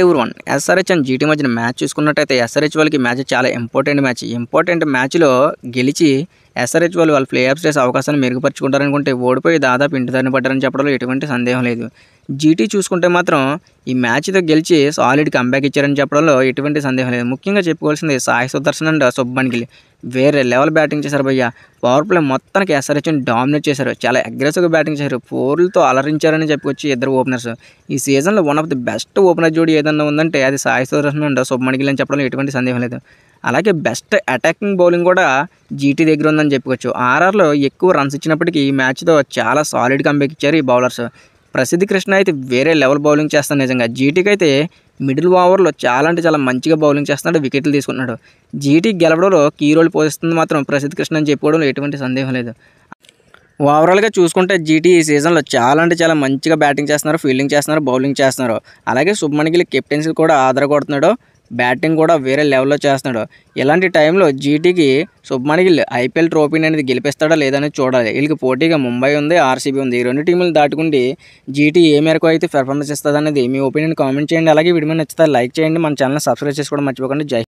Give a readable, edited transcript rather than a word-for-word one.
Everyone SRH and GT మధ్యన match చూసుకున్నట్టయితే SRH వాళ్ళకి మ్యాచ్ చాలా ఇంపార్టెంట్ మ్యాచ్లో గెలిచి ఎస్ఆర్హెచ్ వాళ్ళ ప్లే ఆఫ్స్ చేసే అవకాశాన్ని మెరుగుపరుచుకుంటారనుకుంటే ఓడిపోయి దాదాపు ఇంటి దారిని పడ్డారని చెప్పడంలో ఎటువంటి సందేహం లేదు. జీటీ చూసుకుంటే మాత్రం ఈ మ్యాచ్తో గెలిచి సాలిడ్ కంబ్యాక్ ఇచ్చారని చెప్పడంలో ఎటువంటి సందేహం లేదు. ముఖ్యంగా చెప్పుకోవాల్సింది సాయి సుదర్శన్ అండ్ శుభ్మన్ గిల్ వేరే లెవెల్ బ్యాటింగ్ చేశారు భయ్య. పవర్ ప్లే మొత్తానికి ఎస్ఆర్హెచ్ని డామినేట్ చేశారు. చాలా అగ్రెసివ్గా బ్యాటింగ్ చేశారు. 4లతో అలరించారని చెప్పుకొచ్చి ఇద్దరు ఓపెనర్స్. ఈ సీజన్లో one of the best opener జోడీ ఏదన్నా ఉందంటే అది సాయి సుదర్శన్ అండ్ శుభ్మన్ గిల్ అని చెప్పడంలో ఎటువంటి సందేహం లేదు. అలాగే బెస్ట్ అటాకింగ్ బౌలింగ్ కూడా జీటీ దగ్గర ఉందని చెప్పుకోవచ్చు. ఆర్ఆర్లో ఎక్కువ రన్స్ ఇచ్చినప్పటికీ ఈ మ్యాచ్తో చాలా సాలిడ్ కంబ్యాక్ ఇచ్చారు ఈ బౌలర్స్. ప్రసిద్ధ్ కృష్ణ అయితే వేరే లెవెల్ బౌలింగ్ చేస్తాడు నిజంగా. జీటీకి అయితే మిడిల్ ఓవర్లో చాలా అంటే చాలా మంచిగా బౌలింగ్ చేస్తున్నాడు, వికెట్లు తీసుకుంటున్నాడు. జీటీ గెలవడంలో కీ రోల్ పోషిస్తుంది మాత్రం ప్రసిద్ధ్ కృష్ణ అని చెప్పుకోవడంలో ఎటువంటి సందేహం లేదు. ఓవరాల్గా చూసుకుంటే జీటీ ఈ సీజన్లో చాలా అంటే చాలా మంచిగా బ్యాటింగ్ చేస్తున్నారు, ఫీల్డింగ్ చేస్తున్నారు, బౌలింగ్ చేస్తున్నారు. అలాగే శుభ్మన్ గిల్ కెప్టెన్సీ కూడా ఆధారపడుతున్నాడు, బ్యాటింగ్ కూడా వేరే లెవెల్లో చేస్తున్నాడు. ఇలాంటి టైంలో జీటీకి శుభ్మన్ గిల్ ఐపీఎల్ ట్రోఫీని అనేది గెలిపిస్తాడా లేదని చూడాలి. వీళ్ళకి పోటీగా ముంబై ఉంది, ఆర్సీబీ ఉంది. ఈ రెండు టీములు దాటుకుండి జీటీ ఏ మేరకు అయితే పెర్ఫార్మెన్స్ ఇస్తుంది అనేది మీ ఒపీనియన్ కామెంట్ చేయండి. అలాగే వీడియో నచ్చితే లైక్ చేయండి. మన ఛానల్ సబ్స్క్రైబ్ చేసుకోవడం మర్చిపోకండి. జై